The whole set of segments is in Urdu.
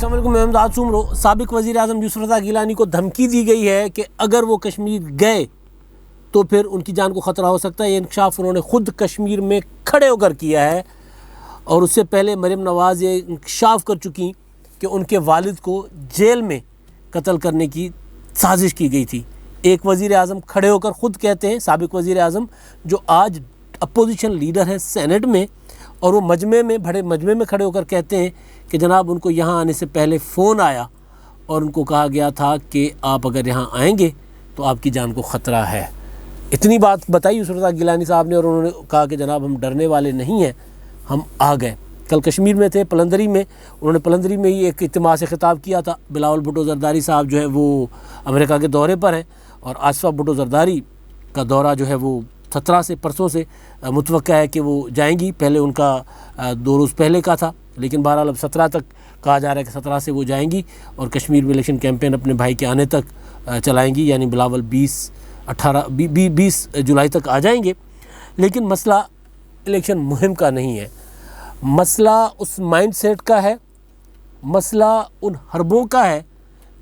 السلام علیکم، میں امداد سومرو۔ سابق وزیر اعظم یوسف رضا گیلانی کو دھمکی دی گئی ہے کہ اگر وہ کشمیر گئے تو پھر ان کی جان کو خطرہ ہو سکتا ہے۔ یہ انکشاف انہوں نے خود کشمیر میں کھڑے ہو کر کیا ہے، اور اس سے پہلے مریم نواز یہ انکشاف کر چکی کہ ان کے والد کو جیل میں قتل کرنے کی سازش کی گئی تھی۔ ایک وزیر اعظم کھڑے ہو کر خود کہتے ہیں، سابق وزیر اعظم جو آج اپوزیشن لیڈر ہے سینٹ میں، اور وہ بڑے مجمع میں کھڑے ہو کر کہتے ہیں کہ جناب ان کو یہاں آنے سے پہلے فون آیا اور ان کو کہا گیا تھا کہ آپ اگر یہاں آئیں گے تو آپ کی جان کو خطرہ ہے۔ اتنی بات بتائی یوسف رضا گیلانی صاحب نے، اور انہوں نے کہا کہ جناب ہم ڈرنے والے نہیں ہیں، ہم آ گئے۔ کل کشمیر میں تھے، پلندری میں، انہوں نے پلندری میں ہی ایک اجتماع سے خطاب کیا تھا۔ بلاول بھٹو زرداری صاحب جو ہے وہ امریکہ کے دورے پر ہیں، اور آصفہ بھٹو زرداری کا دورہ جو ہے وہ 17 سے پرسوں سے متوقع ہے کہ وہ جائیں گی۔ پہلے ان کا 2 روز پہلے کا تھا، لیکن بہرحال اب 17 تک کہا جا رہا ہے کہ 17 سے وہ جائیں گی، اور کشمیر میں الیکشن کیمپین اپنے بھائی کے آنے تک چلائیں گی، یعنی بلاول 20 جولائی تک آ جائیں گے۔ لیکن مسئلہ الیکشن مہم کا نہیں ہے، مسئلہ اس مائنڈ سیٹ کا ہے، مسئلہ ان حربوں کا ہے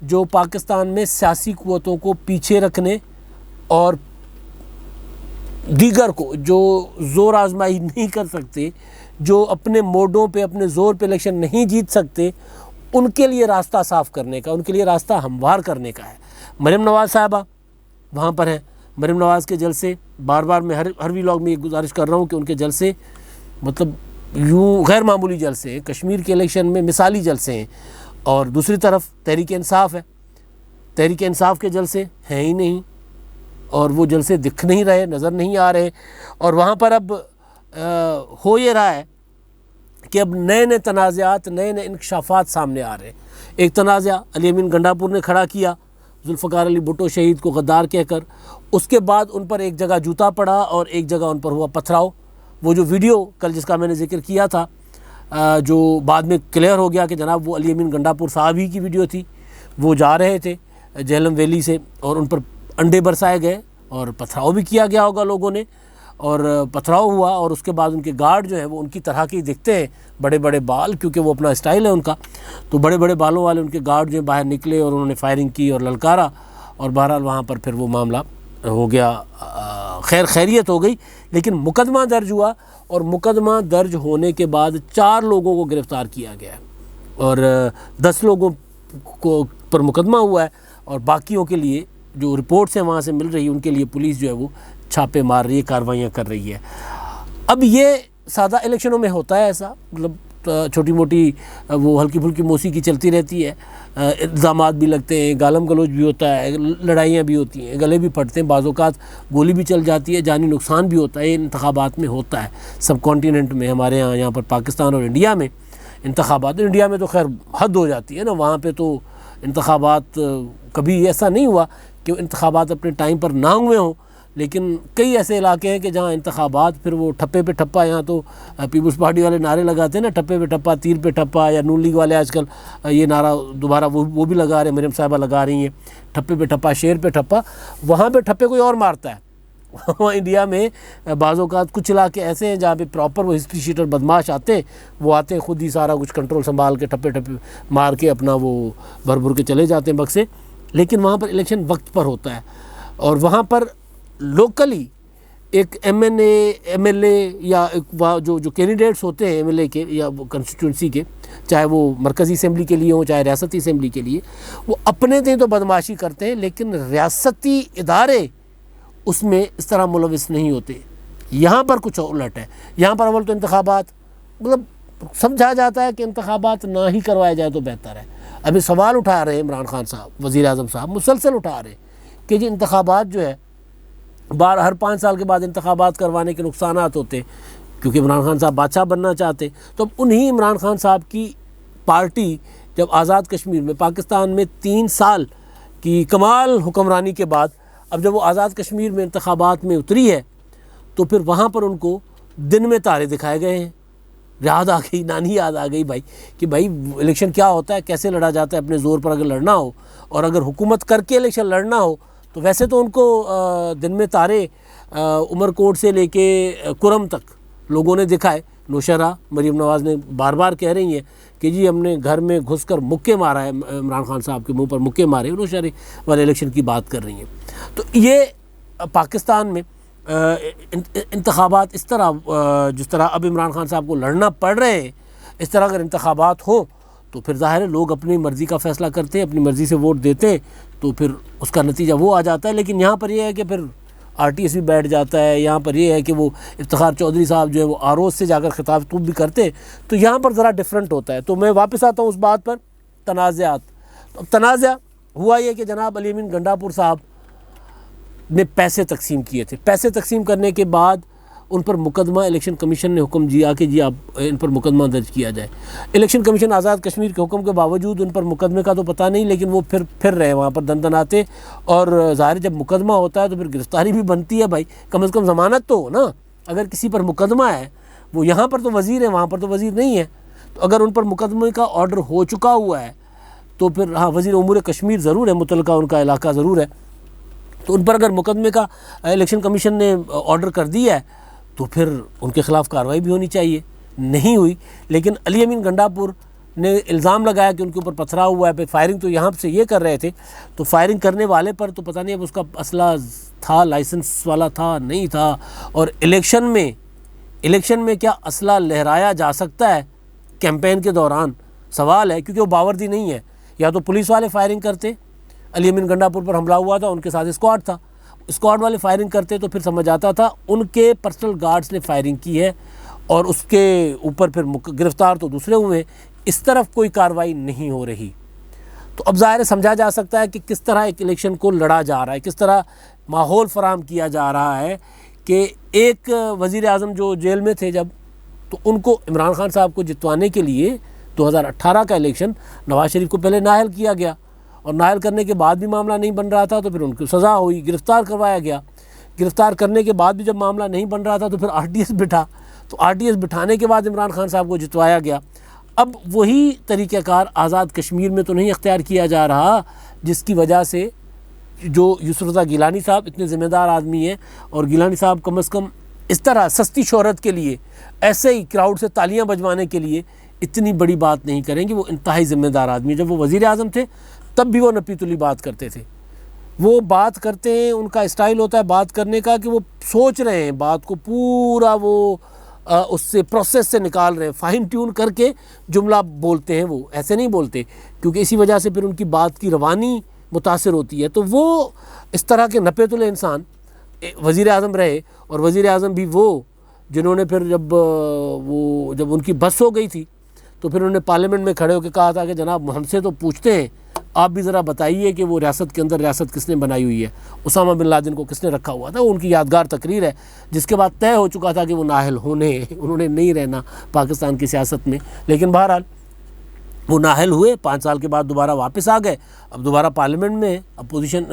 جو پاکستان میں سیاسی قوتوں کو پیچھے رکھنے اور دیگر کو جو زور آزمائی نہیں کر سکتے، جو اپنے موڈوں پہ اپنے زور پہ الیکشن نہیں جیت سکتے، ان کے لیے راستہ صاف کرنے کا، ان کے لیے راستہ ہموار کرنے کا ہے۔ مریم نواز صاحبہ وہاں پر ہیں، مریم نواز کے جلسے بار بار میں ہر ویلاگ میں یہ گزارش کر رہا ہوں کہ ان کے جلسے مطلب یوں غیر معمولی جلسے ہیں، کشمیر کے الیکشن میں مثالی جلسے ہیں۔ اور دوسری طرف تحریک انصاف ہے، تحریک انصاف کے جلسے ہیں ہی نہیں، اور وہ جلسے دکھ نہیں رہے، نظر نہیں آ رہے، اور وہاں پر اب ہو یہ رہا ہے کہ اب نئے تنازعات، نئے انکشافات سامنے آ رہے ہیں۔ ایک تنازع علی امین گنڈاپور نے کھڑا کیا ذوالفقار علی بھٹو شہید کو غدار کہہ کر، اس کے بعد ان پر ایک جگہ جوتا پڑا اور ایک جگہ ان پر ہوا پتھراؤ۔ وہ جو ویڈیو کل جس کا میں نے ذکر کیا تھا، جو بعد میں کلیئر ہو گیا کہ جناب وہ علی امین گنڈاپور صاحب ہی کی ویڈیو تھی، وہ جا رہے تھے جہلم ویلی سے اور ان پر انڈے برسائے گئے اور پتھراؤ بھی کیا گیا ہوگا لوگوں نے، اور پتھراؤ ہوا، اور اس کے بعد ان کے گارڈ جو ہے وہ ان کی طرح کے ہی دکھتے ہیں، بڑے بڑے بال، کیونکہ وہ اپنا اسٹائل ہے ان کا، تو بڑے بڑے بالوں والے ان کے گارڈ جو ہیں باہر نکلے اور انہوں نے فائرنگ کی اور للکارا، اور بہرحال وہاں پر پھر وہ معاملہ ہو گیا، خیریت ہو گئی۔ لیکن مقدمہ درج ہوا، اور مقدمہ درج ہونے کے بعد 4 لوگوں کو گرفتار کیا گیا ہے، اور 10 لوگوں کو پر مقدمہ ہوا ہے، اور باقیوں کے لیے جو رپورٹس ہیں وہاں سے مل رہی ہیں، ان کے لیے پولیس جو ہے وہ چھاپے مار رہی ہے، کارروائیاں کر رہی ہے۔ اب یہ سادہ الیکشنوں میں ہوتا ہے ایسا، مطلب چھوٹی موٹی وہ ہلکی پھلکی موسیقی چلتی رہتی ہے، الزامات بھی لگتے ہیں، گالم گلوچ بھی ہوتا ہے، لڑائیاں بھی ہوتی ہیں، گلے بھی پھٹتے ہیں، بعض اوقات گولی بھی چل جاتی ہے، جانی نقصان بھی ہوتا ہے۔ یہ انتخابات میں ہوتا ہے، سب کانٹیننٹ میں، ہمارے یہاں پر پاکستان اور انڈیا میں انتخابات، انڈیا میں تو خیر حد ہو جاتی ہے نا، وہاں پہ تو انتخابات کبھی ایسا نہیں ہوا کہ انتخابات اپنے ٹائم پر نہ ہوئے ہوں، لیکن کئی ایسے علاقے ہیں کہ جہاں انتخابات پھر وہ ٹھپے پہ ٹھپا، یہاں تو پیپلز پارٹی والے نعرے لگاتے ہیں نا، ٹھپے پہ ٹھپا، تیر پہ ٹھپا، یا نون لیگ والے آج کل یہ نعرہ دوبارہ وہ بھی لگا رہے ہیں، مریم صاحبہ لگا رہی ہیں، ٹھپے پہ ٹھپا، شیر پہ ٹھپا۔ وہاں پہ ٹھپے کوئی اور مارتا ہے، وہاں انڈیا میں بعض اوقات کچھ علاقے ایسے ہیں جہاں پہ پراپر وہ ہسٹری شیٹر بدماش آتے ہیں، وہ آتے ہیں خود ہی سارا کچھ کنٹرول سنبھال کے ٹھپے مار کے اپنا وہ بھر کے چلے جاتے ہیں بکسے۔ لیکن وہاں پر الیکشن وقت پر ہوتا ہے، اور وہاں پر لوکلی ایک ایم ایل اے یا جو کینڈیڈیٹس ہوتے ہیں ایم ایل اے کے یا کنسٹیٹوئنسی کے، چاہے وہ مرکزی اسمبلی کے لیے ہوں چاہے ریاستی اسمبلی کے لیے، وہ اپنے دیں تو بدماشی کرتے ہیں، لیکن ریاستی ادارے اس میں اس طرح ملوث نہیں ہوتے۔ یہاں پر کچھ الٹ ہے، یہاں پر اول تو انتخابات مطلب سمجھا جاتا ہے کہ انتخابات نہ ہی کروائے جائے تو بہتر ہے۔ ابھی سوال اٹھا رہے ہیں عمران خان صاحب، وزیر اعظم صاحب مسلسل اٹھا رہے ہیں کہ جی انتخابات جو ہے ہر 5 سال کے بعد انتخابات کروانے کے نقصانات ہوتے ہیں، کیونکہ عمران خان صاحب بادشاہ بننا چاہتے، تو اب انہی عمران خان صاحب کی پارٹی جب آزاد کشمیر میں، پاکستان میں 3 سال کی کمال حکمرانی کے بعد اب جب وہ آزاد کشمیر میں انتخابات میں اتری ہے، تو پھر وہاں پر ان کو دن میں تارے دکھائے گئے ہیں، یاد آ گئی، نانی یاد آ گئی بھائی کہ بھائی الیکشن کیا ہوتا ہے، کیسے لڑا جاتا ہے، اپنے زور پر اگر لڑنا ہو اور اگر حکومت کر کے الیکشن لڑنا ہو تو ویسے تو ان کو دن میں تارے عمر کوٹ سے لے کے کرم تک لوگوں نے دکھائے، نوشہرہ مریم نواز نے بار بار کہہ رہی ہیں کہ جی ہم نے گھر میں گھس کر مکے مارا ہے، عمران خان صاحب کے منہ پر مکے مارے، نوشہرہ والے الیکشن کی بات کر رہی ہیں۔ تو یہ پاکستان میں انتخابات اس طرح جس طرح اب عمران خان صاحب کو لڑنا پڑ رہے ہیں، اس طرح اگر انتخابات ہوں تو پھر ظاہر ہے لوگ اپنی مرضی کا فیصلہ کرتے ہیں، اپنی مرضی سے ووٹ دیتے ہیں، تو پھر اس کا نتیجہ وہ آ جاتا ہے۔ لیکن یہاں پر یہ ہے کہ پھر RTS بھی بیٹھ جاتا ہے، یہاں پر یہ ہے کہ وہ افتخار چودھری صاحب جو ہے وہ آروز سے جا کر خطاب بھی کرتے، تو یہاں پر ذرا ڈیفرنٹ ہوتا ہے۔ تو میں واپس آتا ہوں اس بات پر، تنازعات۔ تو اب تنازع ہوا یہ کہ جناب علی امین گنڈاپور صاحب نے پیسے تقسیم کیے تھے، پیسے تقسیم کرنے کے بعد ان پر مقدمہ الیکشن کمیشن نے حکم دیا کہ جی آپ ان پر مقدمہ درج کیا جائے۔ الیکشن کمیشن آزاد کشمیر کے حکم کے باوجود ان پر مقدمے کا تو پتہ نہیں، لیکن وہ پھر رہے وہاں پر دندناتے، اور ظاہر جب مقدمہ ہوتا ہے تو پھر گرفتاری بھی بنتی ہے بھائی، کم از کم ضمانت تو ہو نا۔ اگر کسی پر مقدمہ ہے، وہ یہاں پر تو وزیر ہے، وہاں پر تو وزیر نہیں ہے، تو اگر ان پر مقدمے کا آرڈر ہو چکا ہوا ہے تو پھر ہاں وزیر امور کشمیر ضرور ہے، متعلقہ ان کا علاقہ ضرور ہے، تو ان پر اگر مقدمے کا الیکشن کمیشن نے آرڈر کر دیا ہے تو پھر ان کے خلاف کارروائی بھی ہونی چاہیے، نہیں ہوئی۔ لیکن علی امین گنڈاپور نے الزام لگایا کہ ان کے اوپر پتھراؤ ہوا ہے، پھر فائرنگ تو یہاں سے یہ کر رہے تھے، تو فائرنگ کرنے والے پر تو پتہ نہیں اب اس کا اسلحہ تھا، لائسنس والا تھا نہیں تھا، اور الیکشن میں کیا اسلحہ لہرایا جا سکتا ہے کیمپین کے دوران؟ سوال ہے، کیونکہ وہ باوردی نہیں ہے۔ یا تو پولیس والے فائرنگ کرتے، علی امین گنڈاپور پر حملہ ہوا تھا، ان کے ساتھ اسکواڈ تھا، اسکواڈ والے فائرنگ کرتے تو پھر سمجھ آتا تھا ان کے پرسنل گارڈز نے فائرنگ کی ہے، اور اس کے اوپر پھر گرفتار تو دوسرے ہوئے، اس طرف کوئی کارروائی نہیں ہو رہی۔ تو اب ظاہر سمجھا جا سکتا ہے کہ کس طرح ایک الیکشن کو لڑا جا رہا ہے، کس طرح ماحول فراہم کیا جا رہا ہے کہ ایک وزیر اعظم جو جیل میں تھے جب، تو ان کو عمران خان صاحب کو جتوانے کے لیے 2018 کا الیکشن نواز شریف کو پہلے نااہل کیا گیا، اور نااہل کرنے کے بعد بھی معاملہ نہیں بن رہا تھا تو پھر ان کو سزا ہوئی، گرفتار کروایا گیا، گرفتار کرنے کے بعد بھی جب معاملہ نہیں بن رہا تھا تو پھر RTS بٹھا، تو RTS بٹھانے کے بعد عمران خان صاحب کو جتوایا گیا۔ اب وہی طریقہ کار آزاد کشمیر میں تو نہیں اختیار کیا جا رہا، جس کی وجہ سے جو یوسف رضا گیلانی صاحب اتنے ذمہ دار آدمی ہیں، اور گیلانی صاحب کم از کم اس طرح سستی شہرت کے لیے، ایسے ہی کراؤڈ سے تالیاں بجوانے کے لیے اتنی بڑی بات نہیں کریں گے۔ وہ انتہائی ذمہ دار آدمی، جب وہ وزیر اعظم تھے تب بھی وہ نپی تلی بات کرتے تھے، وہ بات کرتے ہیں، ان کا اسٹائل ہوتا ہے بات کرنے کا کہ وہ سوچ رہے ہیں بات کو پورا، وہ اس سے پروسیس سے نکال رہے ہیں، فائن ٹیون کر کے جملہ بولتے ہیں، وہ ایسے نہیں بولتے، کیونکہ اسی وجہ سے پھر ان کی بات کی روانی متاثر ہوتی ہے۔ تو وہ اس طرح کے نپے تلے انسان وزیر اعظم رہے، اور وزیر اعظم بھی وہ جنہوں نے پھر جب ان کی بس ہو گئی تھی تو پھر انہوں نے پارلیمنٹ میں کھڑے ہو کے کہا تھا کہ جناب ہم سے تو پوچھتے ہیں، آپ بھی ذرا بتائیے کہ وہ ریاست کے اندر ریاست کس نے بنائی ہوئی ہے، اسامہ بن لادن کو کس نے رکھا ہوا تھا۔ وہ ان کی یادگار تقریر ہے، جس کے بعد طے ہو چکا تھا کہ وہ نااہل انہوں نے نہیں رہنا پاکستان کی سیاست میں، لیکن بہرحال وہ نااہل ہوئے، 5 سال کے بعد دوبارہ واپس آ گئے، اب دوبارہ پارلیمنٹ میں اپوزیشن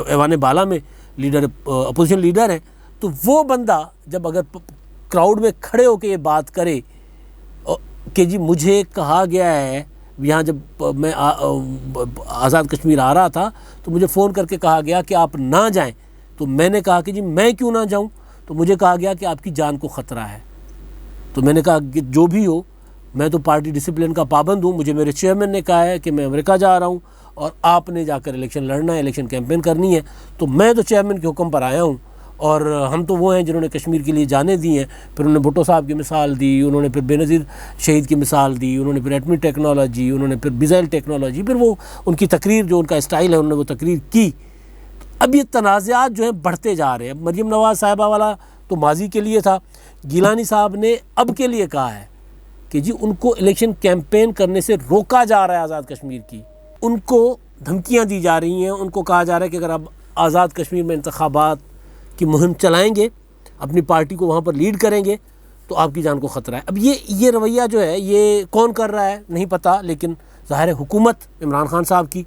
ایوان بالا میں اپوزیشن لیڈر ہیں۔ تو وہ بندہ جب اگر کراؤڈ میں کھڑے ہو کے یہ بات کرے کہ جی مجھے کہا گیا ہے، یہاں جب میں آزاد کشمیر آ رہا تھا تو مجھے فون کر کے کہا گیا کہ آپ نہ جائیں، تو میں نے کہا کہ جی میں کیوں نہ جاؤں، تو مجھے کہا گیا کہ آپ کی جان کو خطرہ ہے، تو میں نے کہا کہ جو بھی ہو میں تو پارٹی ڈسپلن کا پابند ہوں، مجھے میرے چیئرمین نے کہا ہے کہ میں امریکہ جا رہا ہوں اور آپ نے جا کر الیکشن لڑنا ہے، الیکشن کیمپین کرنی ہے، تو میں تو چیئرمین کے حکم پر آیا ہوں، اور ہم تو وہ ہیں جنہوں نے کشمیر کے لیے جانیں دی ہیں۔ پھر انہوں نے بھٹو صاحب کی مثال دی، انہوں نے پھر بے نظیر شہید کی مثال دی، انہوں نے پھر ایٹمی ٹیکنالوجی، انہوں نے پھر میزائل ٹیکنالوجی، پھر وہ ان کی تقریر جو ان کا اسٹائل ہے انہوں نے وہ تقریر کی۔ اب یہ تنازعات جو ہیں بڑھتے جا رہے ہیں۔ مریم نواز صاحبہ والا تو ماضی کے لیے تھا، گیلانی صاحب نے اب کے لیے کہا ہے کہ جی ان کو الیکشن کیمپین کرنے سے روکا جا رہا ہے آزاد کشمیر کی، ان کو دھمکیاں دی جا رہی ہیں، ان کو کہا جا رہا ہے کہ اگر آپ آزاد کشمیر میں انتخابات کی مہم چلائیں گے، اپنی پارٹی کو وہاں پر لیڈ کریں گے تو آپ کی جان کو خطرہ ہے۔ اب یہ رویہ جو ہے یہ کون کر رہا ہے نہیں پتہ، لیکن ظاہر حکومت عمران خان صاحب کی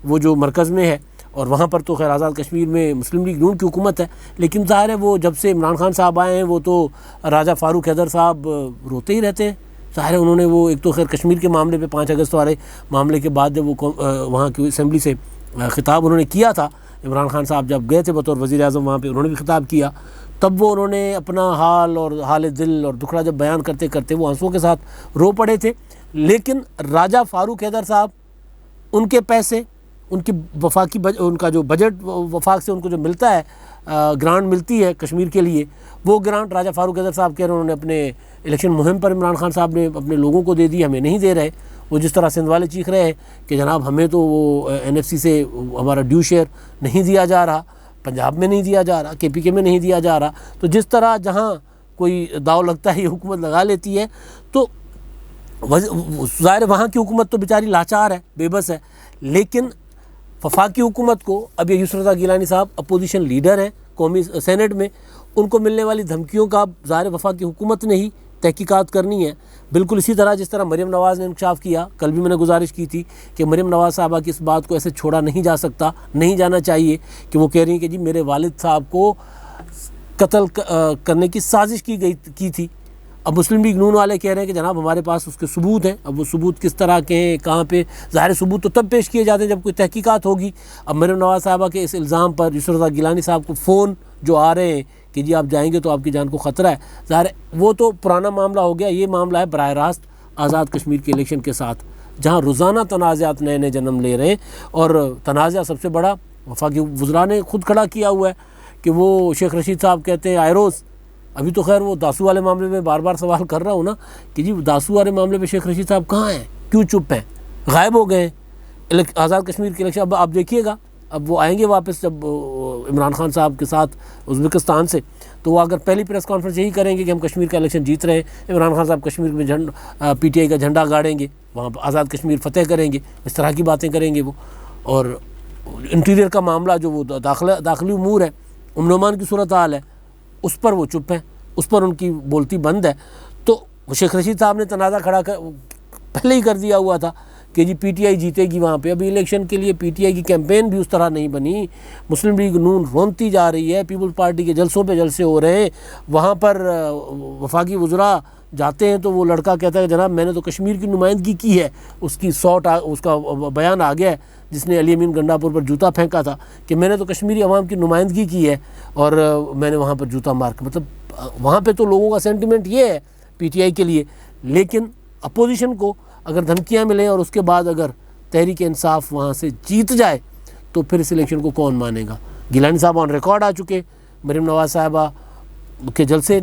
وہ جو مرکز میں ہے، اور وہاں پر تو خیر آزاد کشمیر میں مسلم لیگ نون کی حکومت ہے، لیکن ظاہر ہے وہ جب سے عمران خان صاحب آئے ہیں وہ تو راجہ فاروق حیدر صاحب روتے ہی رہتے ہیں۔ ظاہر ہے انہوں نے وہ ایک تو خیر کشمیر کے معاملے پہ 5 اگست والے معاملے کے بعد جب وہ وہاں کی اسمبلی سے خطاب انہوں نے کیا تھا، عمران خان صاحب جب گئے تھے بطور وزیر اعظم وہاں پہ انہوں نے بھی خطاب کیا، تب وہ انہوں نے اپنا حال اور حال دل اور دکھڑا جب بیان کرتے کرتے وہ آنسوؤں کے ساتھ رو پڑے تھے. لیکن راجہ فاروق حیدر صاحب، ان کے پیسے، ان کی وفاقی ان کا جو بجٹ وفاق سے ان کو جو ملتا ہے، گرانٹ ملتی ہے کشمیر کے لیے، وہ گرانٹ راجہ فاروق حیدر صاحب کہہ رہے ہیں انہوں نے اپنے الیکشن مہم پر عمران خان صاحب نے اپنے لوگوں کو دے دی، ہمیں نہیں دے رہے. وہ جس طرح سندھ والے چیخ رہے ہیں کہ جناب ہمیں تو وہ NFC سے ہمارا ڈیو شیئر نہیں دیا جا رہا، پنجاب میں نہیں دیا جا رہا، KPK میں نہیں دیا جا رہا. تو جس طرح جہاں کوئی داؤ لگتا ہے یہ حکومت لگا لیتی ہے، تو ظاہر وہاں کی حکومت تو بیچاری لاچار ہے، بے بس ہے. لیکن وفاقی حکومت کو، اب یہ یسر رضا گیلانی صاحب اپوزیشن لیڈر ہیں قومی سینٹ میں، ان کو ملنے والی دھمکیوں کا ظاہر وفاقی حکومت نے ہی تحقیقات کرنی ہے. بالکل اسی طرح جس طرح مریم نواز نے انکشاف کیا، کل بھی میں نے گزارش کی تھی کہ مریم نواز صاحبہ کی اس بات کو ایسے چھوڑا نہیں جا سکتا، نہیں جانا چاہیے کہ وہ کہہ رہی ہیں کہ جی میرے والد صاحب کو قتل کرنے کی سازش کی تھی. اب مسلم لیگ نون والے کہہ رہے ہیں کہ جناب ہمارے پاس اس کے ثبوت ہیں. اب وہ ثبوت کس طرح کے ہیں، کہاں پہ؟ ظاہر ثبوت تو تب پیش کیے جاتے ہیں جب کوئی تحقیقات ہوگی. اب مریم نواز صاحبہ کے اس الزام پر یسر رضا گیلانی صاحب کو فون جو آ رہے ہیں کہ جی آپ جائیں گے تو آپ کی جان کو خطرہ ہے، ظاہر وہ تو پرانا معاملہ ہو گیا. یہ معاملہ ہے براہ راست آزاد کشمیر کے الیکشن کے ساتھ، جہاں روزانہ تنازعات نئے نئے جنم لے رہے ہیں. اور تنازع سب سے بڑا وفاقی وزراء نے خود کھڑا کیا ہوا ہے کہ وہ شیخ رشید صاحب کہتے ہیں آئے روز، ابھی تو خیر وہ داسو والے معاملے میں بار بار سوال کر رہا ہوں نا کہ جی داسو والے معاملے پہ شیخ رشید صاحب کہاں ہیں، کیوں چپ ہیں، غائب ہو گئے ہیں. آزاد کشمیر کے الیکشن اب آپ دیکھیے گا، اب وہ آئیں گے واپس جب عمران خان صاحب کے ساتھ ازبکستان سے، تو وہ اگر پہلی پریس کانفرنس یہی کریں گے کہ ہم کشمیر کا الیکشن جیت رہے ہیں، عمران خان صاحب کشمیر میں PTI کا جھنڈا گاڑیں گے، وہاں آزاد کشمیر فتح کریں گے، اس طرح کی باتیں کریں گے وہ. اور انٹیریئر کا معاملہ جو وہ داخلی امور ہے، امن و امان کی صورتحال ہے، اس پر وہ چپ ہیں، اس پر ان کی بولتی بند ہے. تو شیخ رشید صاحب نے تنازع کھڑا پہلے ہی کر دیا ہوا تھا کہ جی PTI جیتے گی وہاں پہ. ابھی الیکشن کے لیے PTI کی کیمپین بھی اس طرح نہیں بنی. مسلم لیگ نون رونتی جا رہی ہے، پیپلز پارٹی کے جلسوں پہ جلسے ہو رہے ہیں، وہاں پر وفاقی وزراء جاتے ہیں تو وہ لڑکا کہتا ہے جناب میں نے تو کشمیر کی نمائندگی کی ہے. اس کی اس کا بیان آ گیا ہے جس نے علی امین گنڈا پور پر جوتا پھینکا تھا کہ میں نے تو کشمیری عوام کی نمائندگی کی ہے اور میں نے وہاں پر جوتا مار کے، مطلب وہاں پہ تو لوگوں کا سینٹیمنٹ یہ ہے PTI کے لیے. لیکن اپوزیشن کو اگر دھمکیاں ملیں اور اس کے بعد اگر تحریک انصاف وہاں سے جیت جائے تو پھر اس الیکشن کو کون مانے گا؟ گیلانی صاحب آن ریکارڈ آ چکے، مریم نواز صاحبہ کے جلسے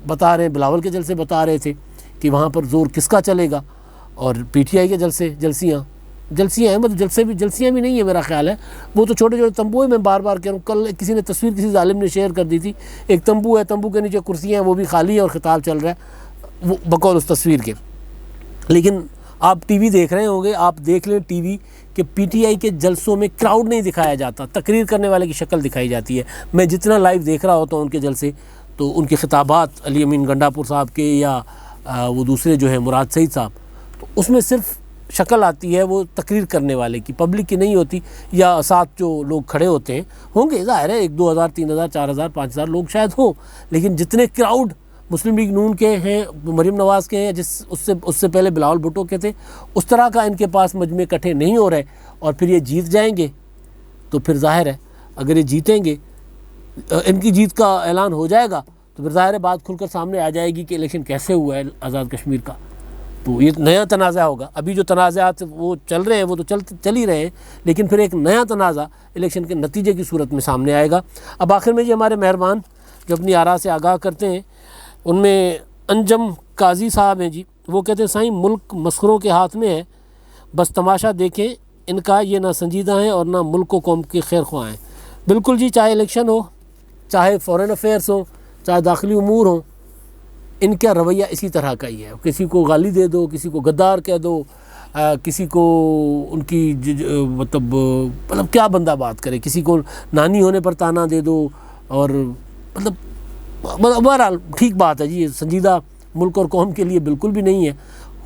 بتا رہے ہیں، بلاول کے جلسے بتا رہے تھے کہ وہاں پر زور کس کا چلے گا. اور PTI کے جلسیاں ہیں، مطلب جلسیاں بھی نہیں ہیں میرا خیال ہے، وہ تو چھوٹے چھوٹے تمبو ہیں. میں بار بار کہہ رہا ہوں، کل کسی نے تصویر کسی ظالم نے شیئر کر دی تھی، ایک تمبو ہے، تمبو کے نیچے کرسیاں ہیں، وہ بھی خالی ہیں اور خطاب چل رہا ہے وہ بقول اس تصویر کے. لیکن آپ TV دیکھ رہے ہوں گے، آپ دیکھ لیں TV کہ PTI کے جلسوں میں کراؤڈ نہیں دکھایا جاتا، تقریر کرنے والے کی شکل دکھائی جاتی ہے. میں جتنا لائیو دیکھ رہا ہوتا ہوں ان کے جلسے، تو ان کے خطابات علی امین گنڈا پور صاحب کے یا وہ دوسرے جو ہیں مراد سعید صاحب، تو اس میں صرف شکل آتی ہے وہ تقریر کرنے والے کی، پبلک کی نہیں ہوتی. یا ساتھ جو لوگ کھڑے ہوتے ہیں ہوں گے، ظاہر ہے 1 2 ہزار 3 ہزار 4 ہزار 5 ہزار لوگ شاید ہوں، لیکن جتنے کراؤڈ مسلم لیگ نون کے ہیں، مریم نواز کے ہیں، اس سے پہلے بلاول بھٹو کے تھے، اس طرح کا ان کے پاس مجمع اکٹھے نہیں ہو رہے. اور پھر یہ جیت جائیں گے تو پھر ظاہر ہے اگر یہ جیتیں گے، ان کی جیت کا اعلان ہو جائے گا تو پھر ظاہر ہے بات کھل کر سامنے آ جائے گی کہ الیکشن کیسے ہوا ہے آزاد کشمیر کا. تو یہ نیا تنازع ہوگا. ابھی جو تنازعات وہ چل رہے ہیں وہ تو چل ہی رہے ہیں، لیکن پھر ایک نیا تنازع الیکشن کے نتیجے کی صورت میں سامنے آئے گا. اب آخر میں جی ہمارے مہربان جو اپنی آراء سے آگاہ کرتے ہیں، ان میں انجم قاضی صاحب ہیں جی، وہ کہتے ہیں سائیں ملک مسخروں کے ہاتھ میں ہے، بس تماشا دیکھیں ان کا، یہ نہ سنجیدہ ہیں اور نہ ملک و قوم کے خیر خواہ ہیں. بالکل جی، چاہے الیکشن ہو، چاہے فورن افیئرس ہوں، چاہے داخلی امور ہوں، ان کا رویہ اسی طرح کا ہی ہے. کسی کو گالی دے دو، کسی کو غدار کہہ دو، کسی کو ان کی مطلب کیا بندہ بات کرے، کسی کو نانی ہونے پر تانا دے دو، اور مطلب بہرحال ٹھیک بات ہے جی، یہ سنجیدہ ملک اور قوم کے لیے بالکل بھی نہیں ہے.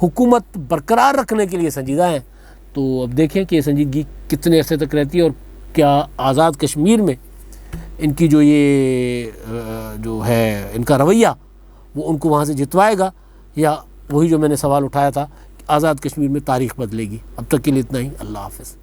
حکومت برقرار رکھنے کے لیے سنجیدہ ہیں. تو اب دیکھیں کہ یہ سنجیدگی کتنے عرصے تک رہتی ہے، اور کیا آزاد کشمیر میں ان کی جو ہے ان کا رویہ وہ ان کو وہاں سے جتوائے گا، یا وہی جو میں نے سوال اٹھایا تھا کہ آزاد کشمیر میں تاریخ بدلے گی. اب تک کے لیے اتنا ہی. اللہ حافظ.